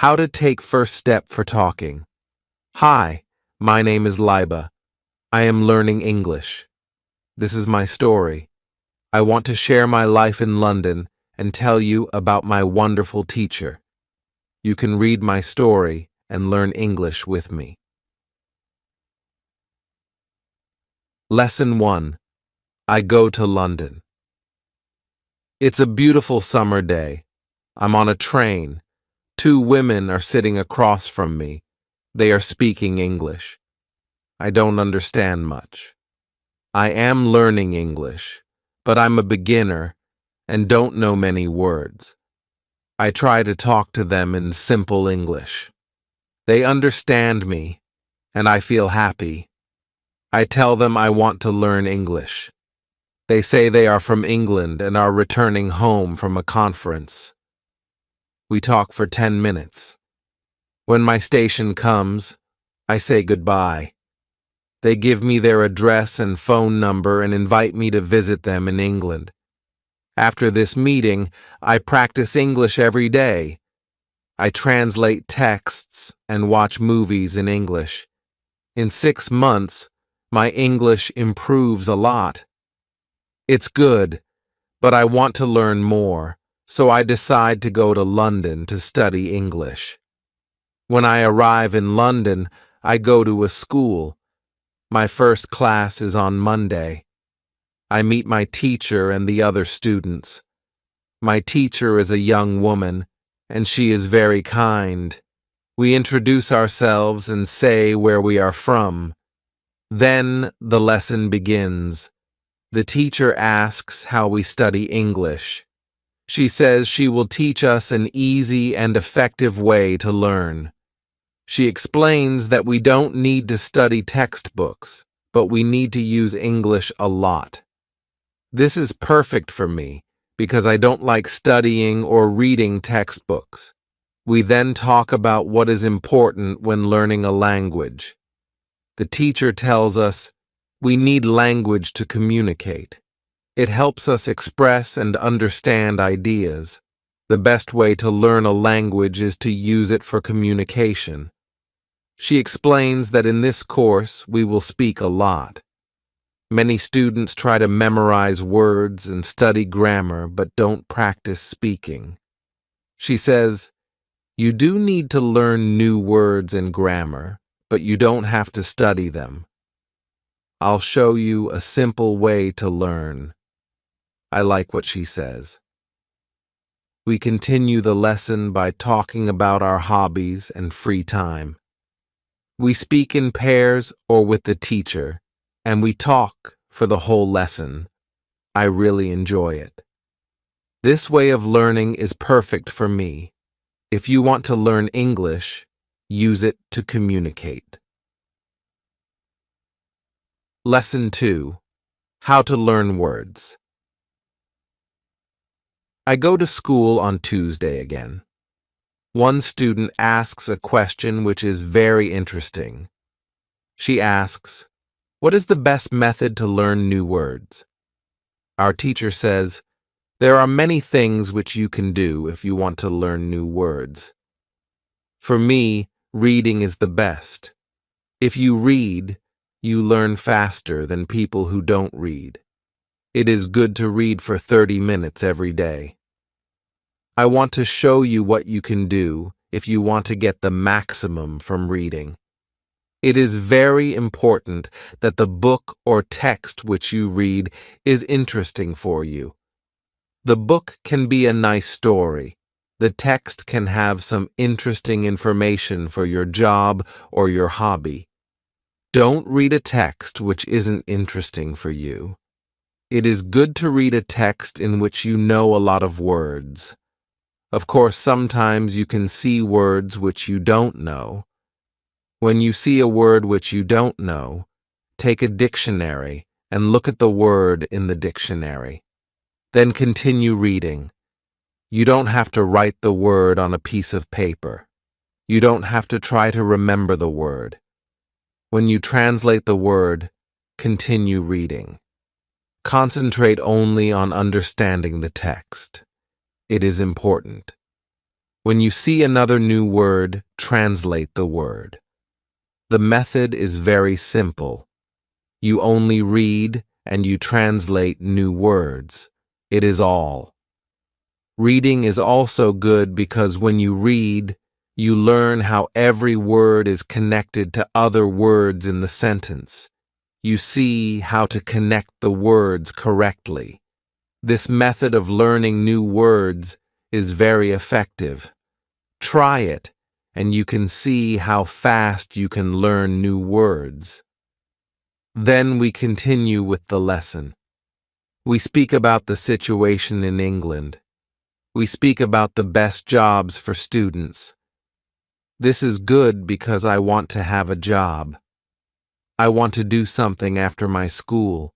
How to take first step for talking. Hi, my name is Liba. I am learning English. This is my story. I want to share my life in London and tell you about my wonderful teacher. You can read my story and learn English with me. Lesson 1. I go to London. It's a beautiful summer day. I'm on a train. 2 women are sitting across from me. They are speaking English. I don't understand much. I am learning English, but I'm a beginner and don't know many words. I try to talk to them in simple English. They understand me, and I feel happy. I tell them I want to learn English. They say they are from England and are returning home from a conference. We talk for 10 minutes. When my station comes, I say goodbye. They give me their address and phone number and invite me to visit them in England. After this meeting, I practice English every day. I translate texts and watch movies in English. In 6 months, my English improves a lot. It's good, but I want to learn more, so I decide to go to London to study English. When I arrive in London, I go to a school. My first class is on Monday. I meet my teacher and the other students. My teacher is a young woman, and she is very kind. We introduce ourselves and say where we are from. Then the lesson begins. The teacher asks how we study English. She says she will teach us an easy and effective way to learn. She explains that we don't need to study textbooks, but we need to use English a lot. This is perfect for me because I don't like studying or reading textbooks. We then talk about what is important when learning a language. The teacher tells us we need language to communicate. It helps us express and understand ideas. The best way to learn a language is to use it for communication. She explains that in this course we will speak a lot. Many students try to memorize words and study grammar but don't practice speaking. She says, you do need to learn new words and grammar, but you don't have to study them. I'll show you a simple way to learn. I like what she says. We continue the lesson by talking about our hobbies and free time. We speak in pairs or with the teacher, and we talk for the whole lesson. I really enjoy it. This way of learning is perfect for me. If you want to learn English, use it to communicate. Lesson 2. How to learn words. I go to school on Tuesday again. One student asks a question which is very interesting. She asks, what is the best method to learn new words? Our teacher says, there are many things which you can do if you want to learn new words. For me, reading is the best. If you read, you learn faster than people who don't read. It is good to read for 30 minutes every day. I want to show you what you can do if you want to get the maximum from reading. It is very important that the book or text which you read is interesting for you. The book can be a nice story. The text can have some interesting information for your job or your hobby. Don't read a text which isn't interesting for you. It is good to read a text in which you know a lot of words. Of course, sometimes you can see words which you don't know. When you see a word which you don't know, take a dictionary and look at the word in the dictionary. Then continue reading. You don't have to write the word on a piece of paper. You don't have to try to remember the word. When you translate the word, continue reading. Concentrate only on understanding the text. It is important. When you see another new word, translate the word. The method is very simple. You only read and you translate new words. It is all. Reading is also good because when you read, you learn how every word is connected to other words in the sentence. You see how to connect the words correctly. This method of learning new words is very effective. Try it, and you can see how fast you can learn new words. Then we continue with the lesson. We speak about the situation in England. We speak about the best jobs for students. This is good because I want to have a job. I want to do something after my school.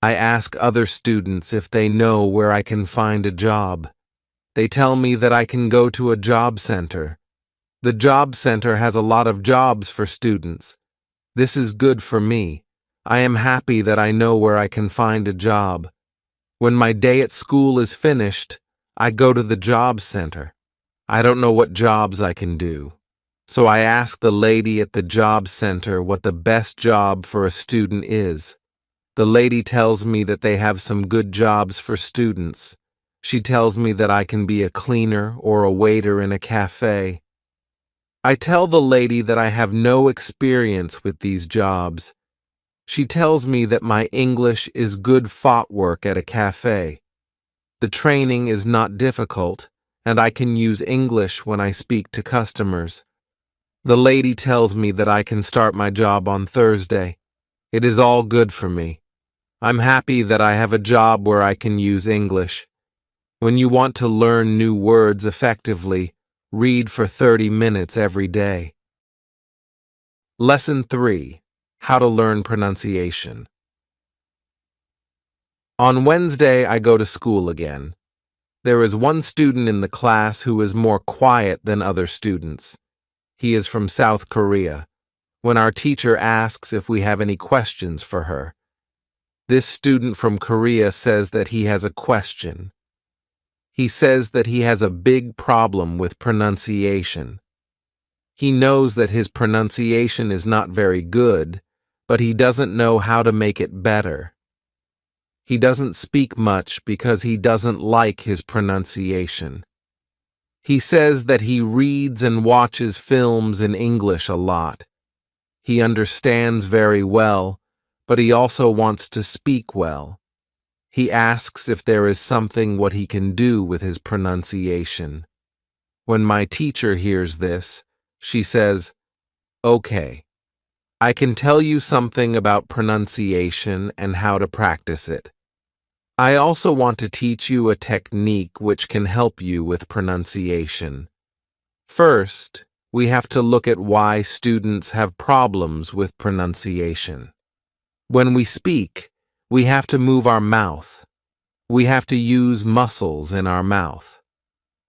I ask other students if they know where I can find a job. They tell me that I can go to a job center. The job center has a lot of jobs for students. This is good for me. I am happy that I know where I can find a job. When my day at school is finished, I go to the job center. I don't know what jobs I can do. So I ask the lady at the job center what the best job for a student is. The lady tells me that they have some good jobs for students. She tells me that I can be a cleaner or a waiter in a cafe. I tell the lady that I have no experience with these jobs. She tells me that my English is good footwork at a cafe. The training is not difficult, and I can use English when I speak to customers. The lady tells me that I can start my job on Thursday. It is all good for me. I'm happy that I have a job where I can use English. When you want to learn new words effectively, read for 30 minutes every day. Lesson 3. How to learn pronunciation. On Wednesday, I go to school again. There is one student in the class who is more quiet than other students. He is from South Korea. When our teacher asks if we have any questions for her, this student from Korea says that he has a question. He says that he has a big problem with pronunciation. He knows that his pronunciation is not very good, but he doesn't know how to make it better. He doesn't speak much because he doesn't like his pronunciation. He says that he reads and watches films in English a lot. He understands very well, but he also wants to speak well. He asks if there is something what he can do with his pronunciation. When my teacher hears this, she says, "Okay, I can tell you something about pronunciation and how to practice it. I also want to teach you a technique which can help you with pronunciation. First, we have to look at why students have problems with pronunciation. When we speak, we have to move our mouth. We have to use muscles in our mouth.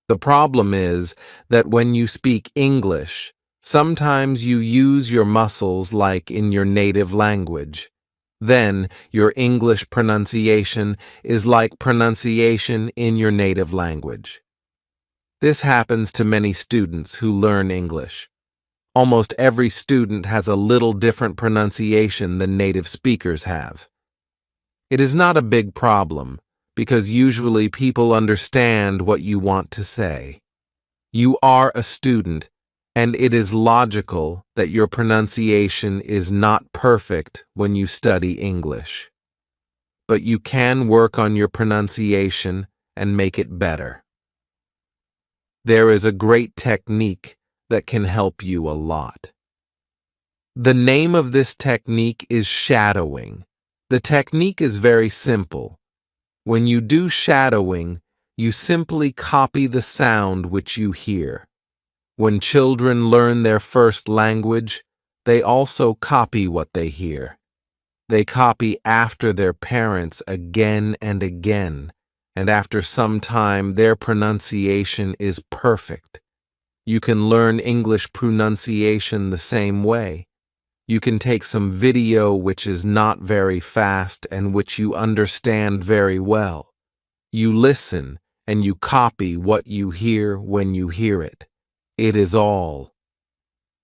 The problem is that when you speak English, sometimes you use your muscles like in your native language. Then your English pronunciation is like pronunciation in your native language. This happens to many students who learn English. Almost every student has a little different pronunciation than native speakers have. It is not a big problem, because usually people understand what you want to say. You are a student, and it is logical that your pronunciation is not perfect when you study English. But you can work on your pronunciation and make it better. There is a great technique that can help you a lot. The name of this technique is shadowing. The technique is very simple. When you do shadowing, you simply copy the sound which you hear. When children learn their first language, they also copy what they hear. They copy after their parents again and again, and after some time their pronunciation is perfect. You can learn English pronunciation the same way. You can take some video which is not very fast and which you understand very well. You listen and you copy what you hear when you hear it. It is all.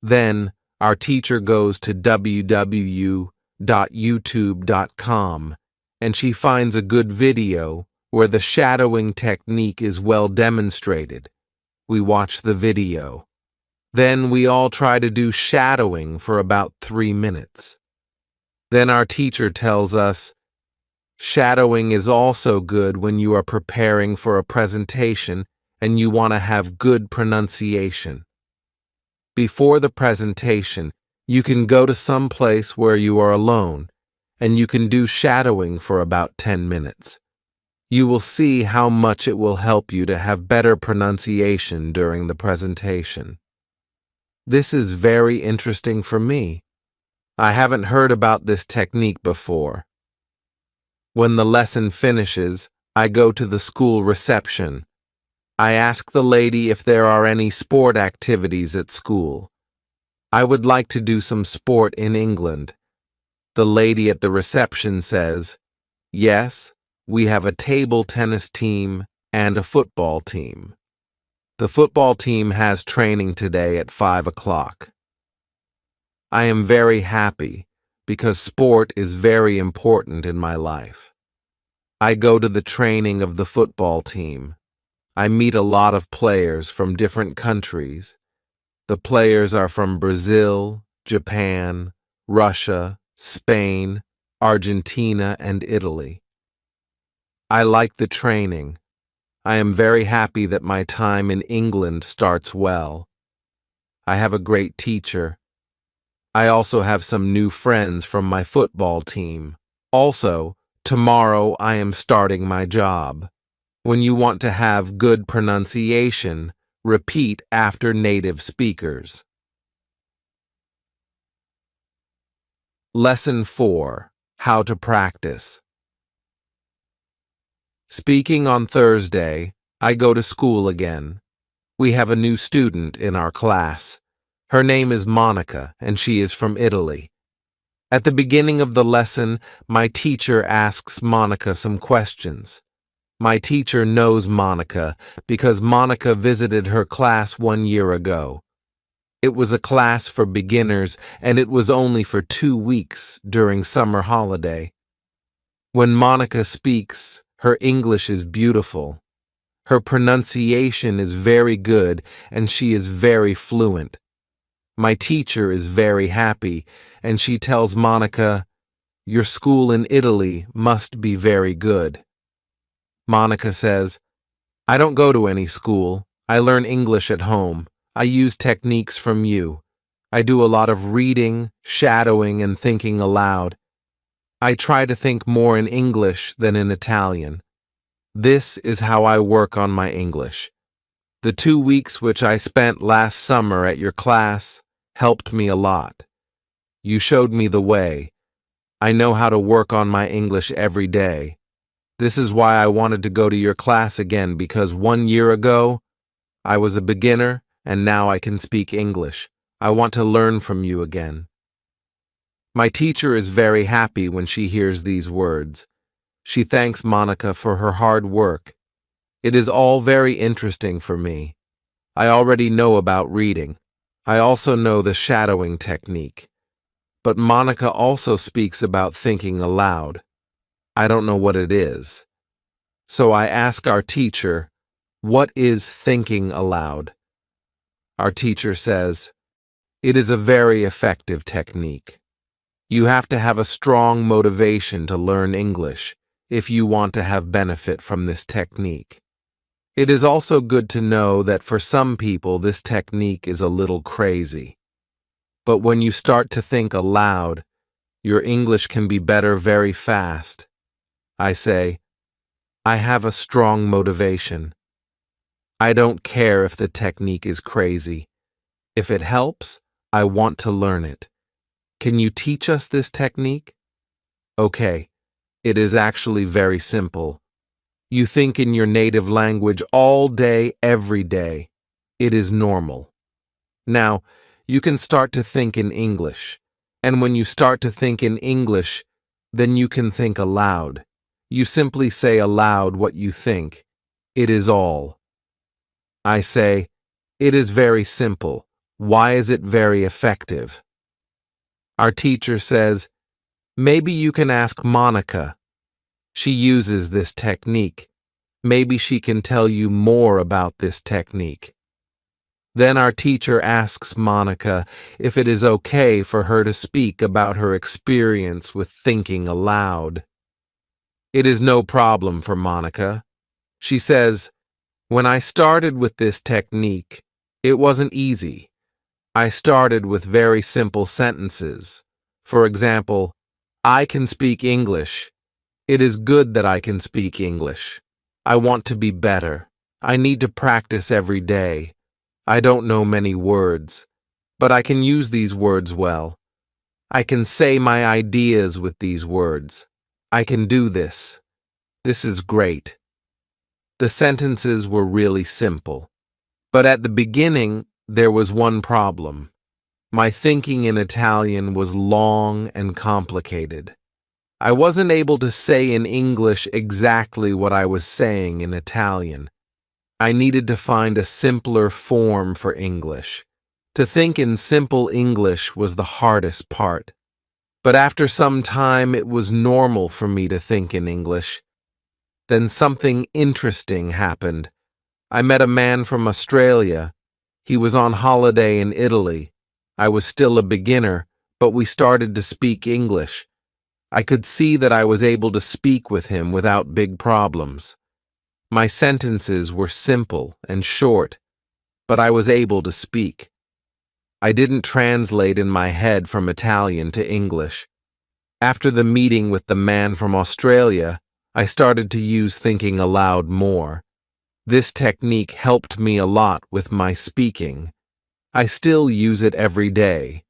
Then our teacher goes to www.youtube.com and she finds a good video where the shadowing technique is well demonstrated. We watch the video. Then we all try to do shadowing for about 3 minutes. Then our teacher tells us, shadowing is also good when you are preparing for a presentation and you want to have good pronunciation. Before the presentation, you can go to some place where you are alone, and you can do shadowing for about 10 minutes. You will see how much it will help you to have better pronunciation during the presentation. This is very interesting for me. I haven't heard about this technique before. When the lesson finishes, I go to the school reception. I ask the lady if there are any sport activities at school. I would like to do some sport in England. The lady at the reception says, yes, we have a table tennis team and a football team. The football team has training today at 5 o'clock. I am very happy because sport is very important in my life. I go to the training of the football team. I meet a lot of players from different countries. The players are from Brazil, Japan, Russia, Spain, Argentina, and Italy. I like the training. I am very happy that my time in England starts well. I have a great teacher. I also have some new friends from my football team. Also, tomorrow I am starting my job. When you want to have good pronunciation, repeat after native speakers. Lesson 4. How to practice. Speaking on Thursday, I go to school again. We have a new student in our class. Her name is Monica, and she is from Italy. At the beginning of the lesson, my teacher asks Monica some questions. My teacher knows Monica because Monica visited her class 1 year ago. It was a class for beginners, and it was only for 2 weeks during summer holiday. When Monica speaks, her English is beautiful. Her pronunciation is very good, and she is very fluent. My teacher is very happy, and she tells Monica, "Your school in Italy must be very good." Monica says, "I don't go to any school. I learn English at home. I use techniques from you. I do a lot of reading, shadowing, and thinking aloud. I try to think more in English than in Italian. This is how I work on my English. The 2 weeks which I spent last summer at your class helped me a lot. You showed me the way. I know how to work on my English every day. This is why I wanted to go to your class again, because 1 year ago, I was a beginner and now I can speak English. I want to learn from you again." My teacher is very happy when she hears these words. She thanks Monica for her hard work. It is all very interesting for me. I already know about reading. I also know the shadowing technique. But Monica also speaks about thinking aloud. I don't know what it is. So I ask our teacher, "What is thinking aloud?" Our teacher says, "It is a very effective technique. You have to have a strong motivation to learn English if you want to have benefit from this technique. It is also good to know that for some people this technique is a little crazy. But when you start to think aloud, your English can be better very fast." I say, "I have a strong motivation. I don't care if the technique is crazy. If it helps, I want to learn it. Can you teach us this technique?" Okay, it is actually very simple. You think in your native language all day, every day. It is normal. Now, you can start to think in English. And when you start to think in English, then you can think aloud. You simply say aloud what you think. It is all. I say, it is very simple. Why is it very effective? Our teacher says, maybe you can ask Monica. She uses this technique. Maybe she can tell you more about this technique. Then our teacher asks Monica if it is okay for her to speak about her experience with thinking aloud. It is no problem for Monica. She says, when I started with this technique, it wasn't easy. I started with very simple sentences. For example, I can speak English. It is good that I can speak English. I want to be better. I need to practice every day. I don't know many words, but I can use these words well. I can say my ideas with these words. I can do this. This is great. The sentences were really simple. But at the beginning, there was one problem. My thinking in Italian was long and complicated. I wasn't able to say in English exactly what I was saying in Italian. I needed to find a simpler form for English. To think in simple English was the hardest part. But after some time, it was normal for me to think in English. Then something interesting happened. I met a man from Australia. He was on holiday in Italy. I was still a beginner, but we started to speak English. I could see that I was able to speak with him without big problems. My sentences were simple and short, but I was able to speak. I didn't translate in my head from Italian to English. After the meeting with the man from Australia, I started to use thinking aloud more. This technique helped me a lot with my speaking. I still use it every day.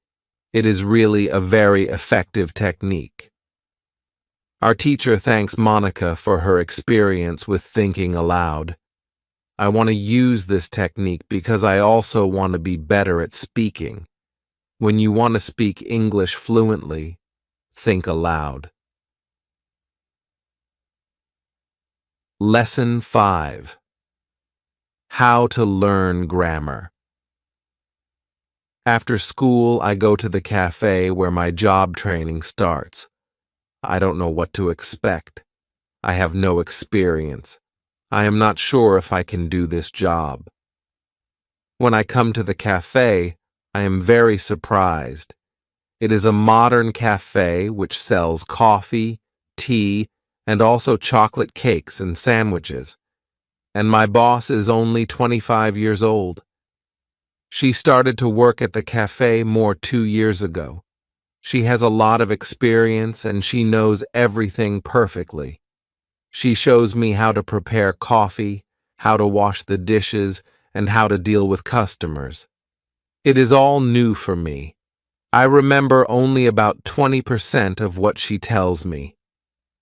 It is really a very effective technique. Our teacher thanks Monica for her experience with thinking aloud. I want to use this technique because I also want to be better at speaking. When you want to speak English fluently, think aloud. Lesson 5. How to learn grammar. After school, I go to the cafe where my job training starts. I don't know what to expect. I have no experience. I am not sure if I can do this job. When I come to the cafe, I am very surprised. It is a modern cafe which sells coffee, tea, and also chocolate cakes and sandwiches. And my boss is only 25 years old. She started to work at the cafe 2 years ago. She has a lot of experience and she knows everything perfectly. She shows me how to prepare coffee, how to wash the dishes, and how to deal with customers. It is all new for me. I remember only about 20% of what she tells me.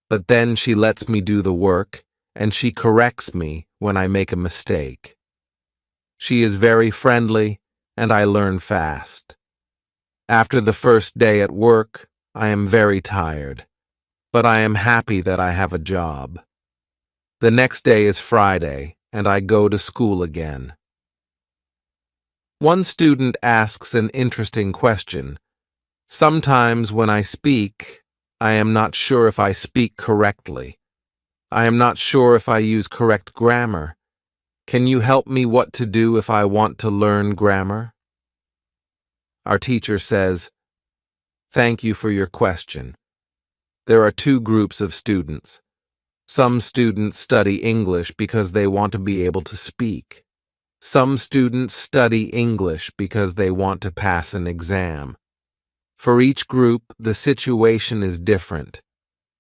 But then she lets me do the work, and she corrects me when I make a mistake. She is very friendly, and I learn fast. After the first day at work, I am very tired, but I am happy that I have a job. The next day is Friday, and I go to school again. One student asks an interesting question. Sometimes when I speak, I am not sure if I speak correctly. I am not sure if I use correct grammar. Can you help me what to do if I want to learn grammar? Our teacher says, "Thank you for your question. There are two groups of students. Some students study English because they want to be able to speak. Some students study English because they want to pass an exam. For each group, the situation is different.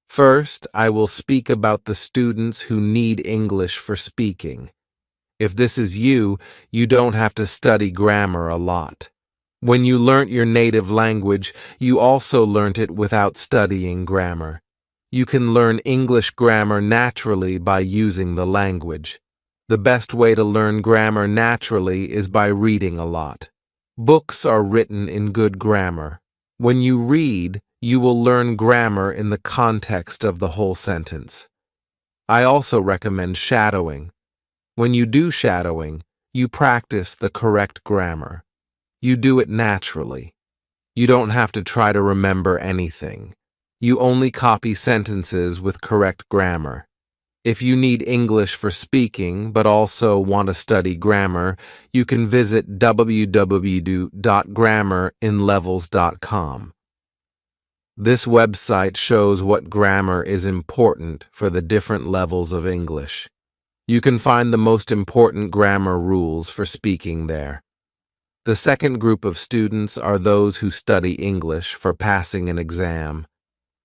First, I will speak about the students who need English for speaking. If this is you, you don't have to study grammar a lot. When you learnt your native language, you also learnt it without studying grammar. You can learn English grammar naturally by using the language. The best way to learn grammar naturally is by reading a lot. Books are written in good grammar. When you read, you will learn grammar in the context of the whole sentence. I also recommend shadowing. When you do shadowing, you practice the correct grammar. You do it naturally. You don't have to try to remember anything. You only copy sentences with correct grammar. If you need English for speaking but also want to study grammar, you can visit www.grammarinlevels.com. This website shows what grammar is important for the different levels of English. You can find the most important grammar rules for speaking there. The second group of students are those who study English for passing an exam.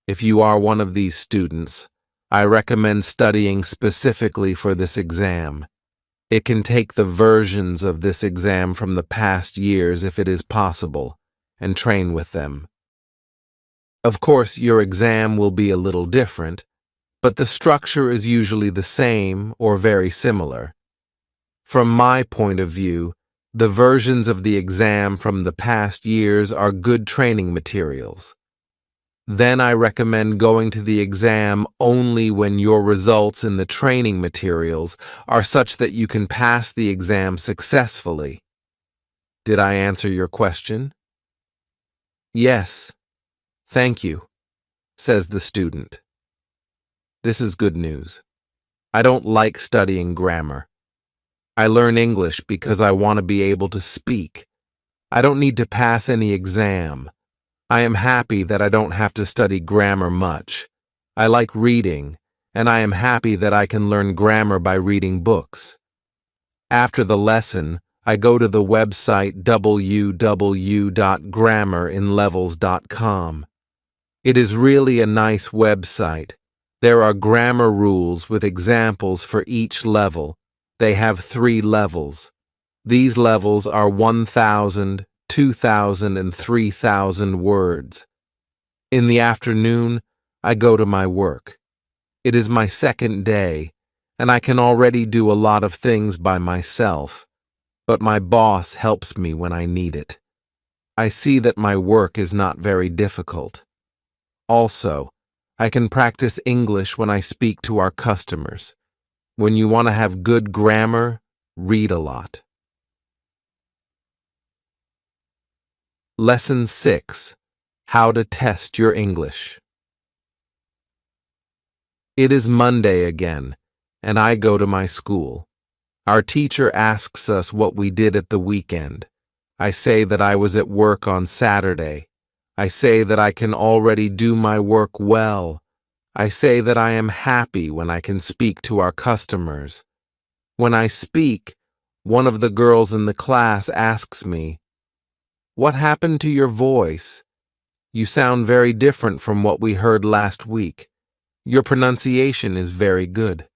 If you are one of these students, I recommend studying specifically for this exam. It can take the versions of this exam from the past years if it is possible, and train with them. Of course, your exam will be a little different, but the structure is usually the same or very similar. From my point of view, the versions of the exam from the past years are good training materials. Then I recommend going to the exam only when your results in the training materials are such that you can pass the exam successfully. Did I answer your question? Yes. Thank you, says the student. This is good news. I don't like studying grammar. I learn English because I want to be able to speak. I don't need to pass any exam. I am happy that I don't have to study grammar much. I like reading, and I am happy that I can learn grammar by reading books. After the lesson, I go to the website www.grammarinlevels.com. It is really a nice website. There are grammar rules with examples for each level. They have 3 levels. These levels are 1,000, 2,000, and 3,000 words. In the afternoon, I go to my work. It is my second day, and I can already do a lot of things by myself, but my boss helps me when I need it. I see that my work is not very difficult. Also, I can practice English when I speak to our customers. When you want to have good grammar, read a lot. Lesson 6. How to test your English. It is Monday again, and I go to my school. Our teacher asks us what we did at the weekend. I say that I was at work on Saturday. I say that I can already do my work well. I say that I am happy when I can speak to our customers. When I speak, one of the girls in the class asks me, "What happened to your voice? You sound very different from what we heard last week. Your pronunciation is very good."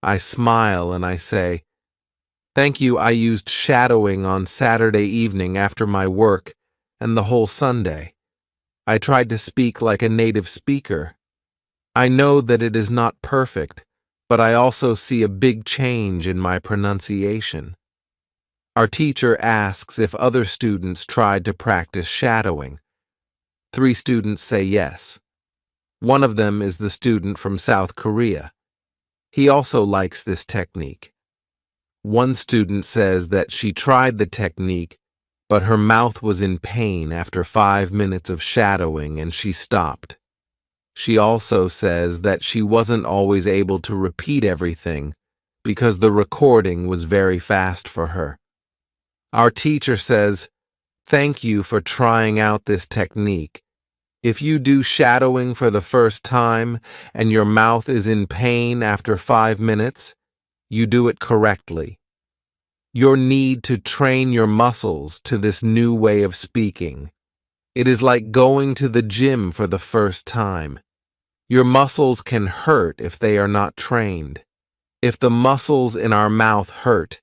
I smile and I say, "Thank you, I used shadowing on Saturday evening after my work and the whole Sunday. I tried to speak like a native speaker. I know that it is not perfect, but I also see a big change in my pronunciation." Our teacher asks if other students tried to practice shadowing. 3 students say yes. One of them is the student from South Korea. He also likes this technique. One student says that she tried the technique, but her mouth was in pain after 5 minutes of shadowing and she stopped. She also says that she wasn't always able to repeat everything because the recording was very fast for her. Our teacher says, "Thank you for trying out this technique. If you do shadowing for the first time and your mouth is in pain after 5 minutes, you do it correctly. You need to train your muscles to this new way of speaking. It is like going to the gym for the first time. Your muscles can hurt if they are not trained. If the muscles in our mouth hurt,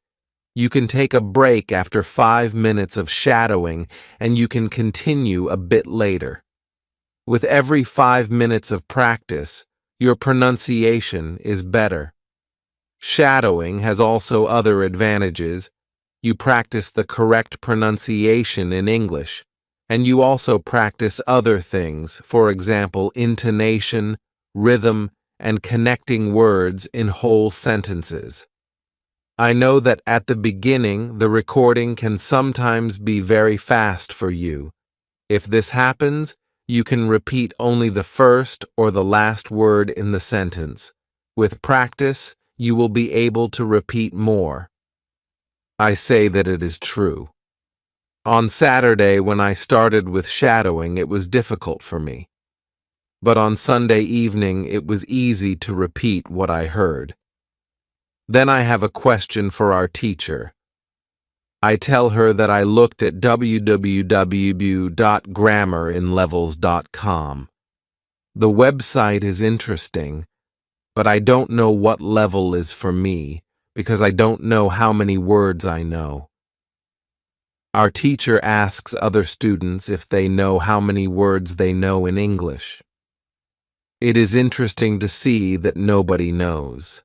you can take a break after 5 minutes of shadowing and you can continue a bit later. With every 5 minutes of practice, your pronunciation is better. Shadowing has also other advantages. You practice the correct pronunciation in English, and you also practice other things, for example, intonation, rhythm, and connecting words in whole sentences. I know that at the beginning, the recording can sometimes be very fast for you. If this happens, you can repeat only the first or the last word in the sentence. With practice, you will be able to repeat more. I say that it is true. On Saturday, when I started with shadowing, it was difficult for me. But on Sunday evening, it was easy to repeat what I heard. Then I have a question for our teacher. I tell her that I looked at www.grammerinlevels.com. The website is interesting, but I don't know what level is for me because I don't know how many words I know. Our teacher asks other students if they know how many words they know in English. It is interesting to see that nobody knows.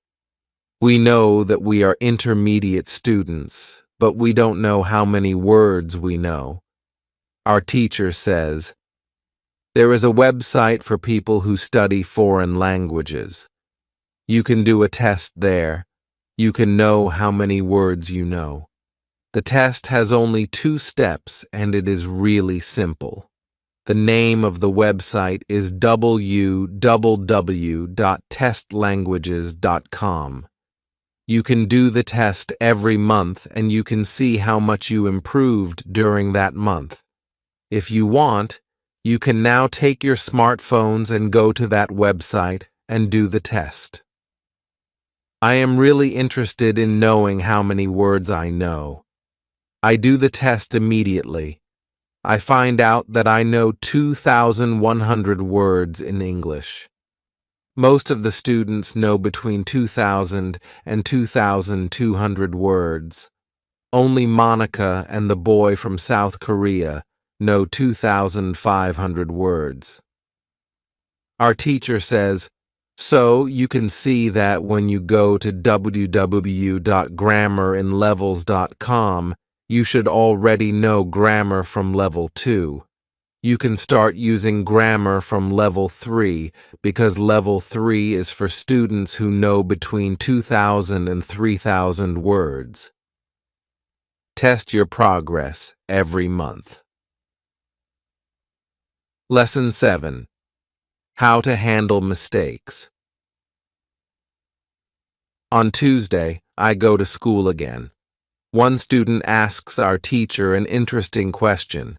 We know that we are intermediate students, but we don't know how many words we know. Our teacher says, there is a website for people who study foreign languages. You can do a test there. You can know how many words you know. The test has only 2 steps and it is really simple. The name of the website is www.testlanguages.com. You can do the test every month and you can see how much you improved during that month. If you want, you can now take your smartphones and go to that website and do the test. I am really interested in knowing how many words I know. I do the test immediately. I find out that I know 2,100 words in English. Most of the students know between 2,000 and 2,200 words. Only Monica and the boy from South Korea know 2,500 words. Our teacher says, so you can see that when you go to www.grammerinlevels.com, you should already know grammar from level 2. You can start using grammar from level 3 because level 3 is for students who know between 2,000 and 3,000 words. Test your progress every month. Lesson 7. How to handle mistakes. On Tuesday, I go to school again. One student asks our teacher an interesting question.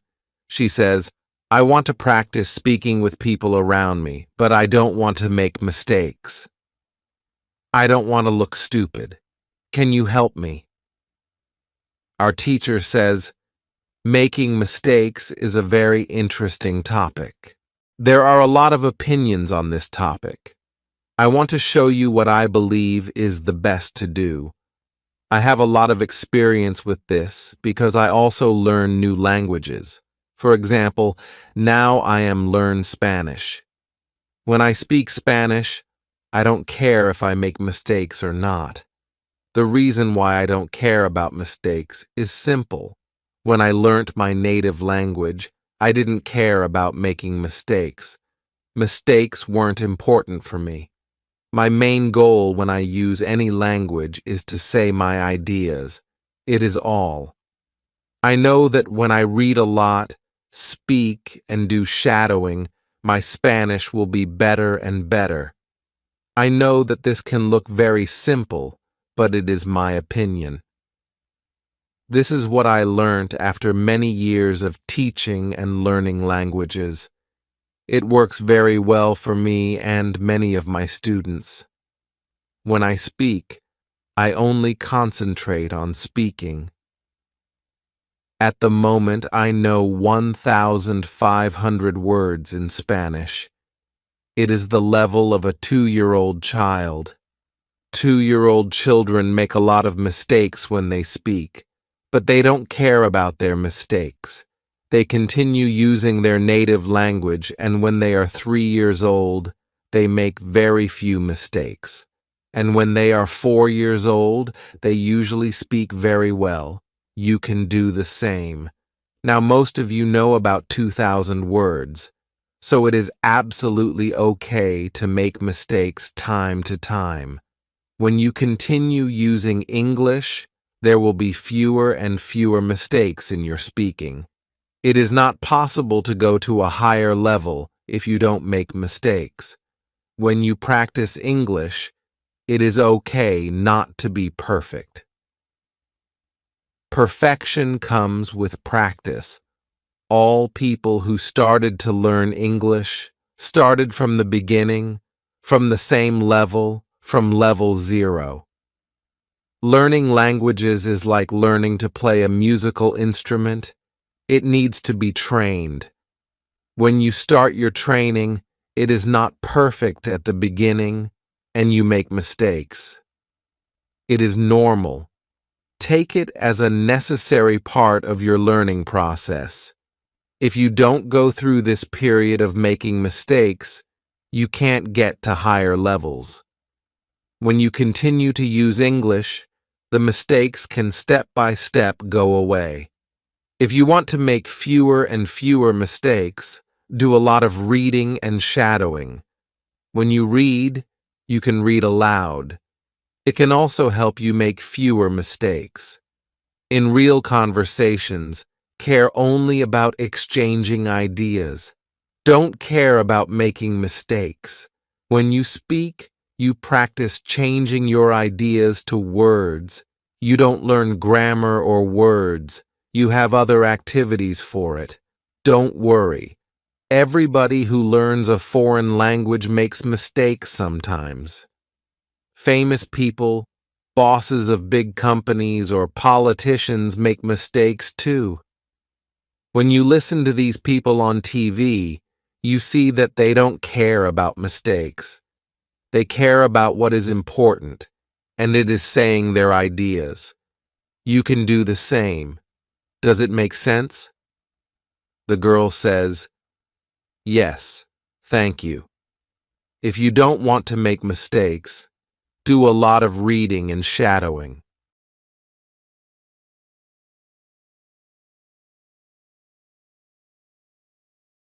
She says, I want to practice speaking with people around me, but I don't want to make mistakes. I don't want to look stupid. Can you help me? Our teacher says, making mistakes is a very interesting topic. There are a lot of opinions on this topic. I want to show you what I believe is the best to do. I have a lot of experience with this because I also learn new languages. For example, now I am learn Spanish. When I speak Spanish, I don't care if I make mistakes or not. The reason why I don't care about mistakes is simple. When I learnt my native language, I didn't care about making mistakes. Mistakes weren't important for me. My main goal when I use any language is to say my ideas. It is all. I know that when I read a lot, speak, and do shadowing, my Spanish will be better and better. I know that this can look very simple, but it is my opinion. This is what I learned after many years of teaching and learning languages. It works very well for me and many of my students. When I speak, I only concentrate on speaking. At the moment, I know 1,500 words in Spanish. It is the level of a 2-year-old child. 2-year-old children make a lot of mistakes when they speak, but they don't care about their mistakes. They continue using their native language, and when they are 3 years old, they make very few mistakes. And when they are 4 years old, they usually speak very well. You can do the same. Now, most of you know about 2,000 words, so it is absolutely okay to make mistakes time to time. When you continue using English, there will be fewer and fewer mistakes in your speaking. It is not possible to go to a higher level if you don't make mistakes. When you practice English, it is okay not to be perfect. Perfection comes with practice. All people who started to learn English started from the beginning, from the same level, from level 0. Learning languages is like learning to play a musical instrument. It needs to be trained. When you start your training, it is not perfect at the beginning, and you make mistakes. It is normal. Take it as a necessary part of your learning process. If you don't go through this period of making mistakes, you can't get to higher levels. When you continue to use English, the mistakes can step by step go away. If you want to make fewer and fewer mistakes, do a lot of reading and shadowing. When you read, you can read aloud. It can also help you make fewer mistakes. In real conversations, care only about exchanging ideas. Don't care about making mistakes. When you speak, you practice changing your ideas to words. You don't learn grammar or words. You have other activities for it. Don't worry. Everybody who learns a foreign language makes mistakes sometimes. Famous people, bosses of big companies, or politicians make mistakes too. When you listen to these people on TV, you see that they don't care about mistakes. They care about what is important, and it is saying their ideas. You can do the same. Does it make sense? The girl says, "Yes, thank you." If you don't want to make mistakes, do a lot of reading and shadowing.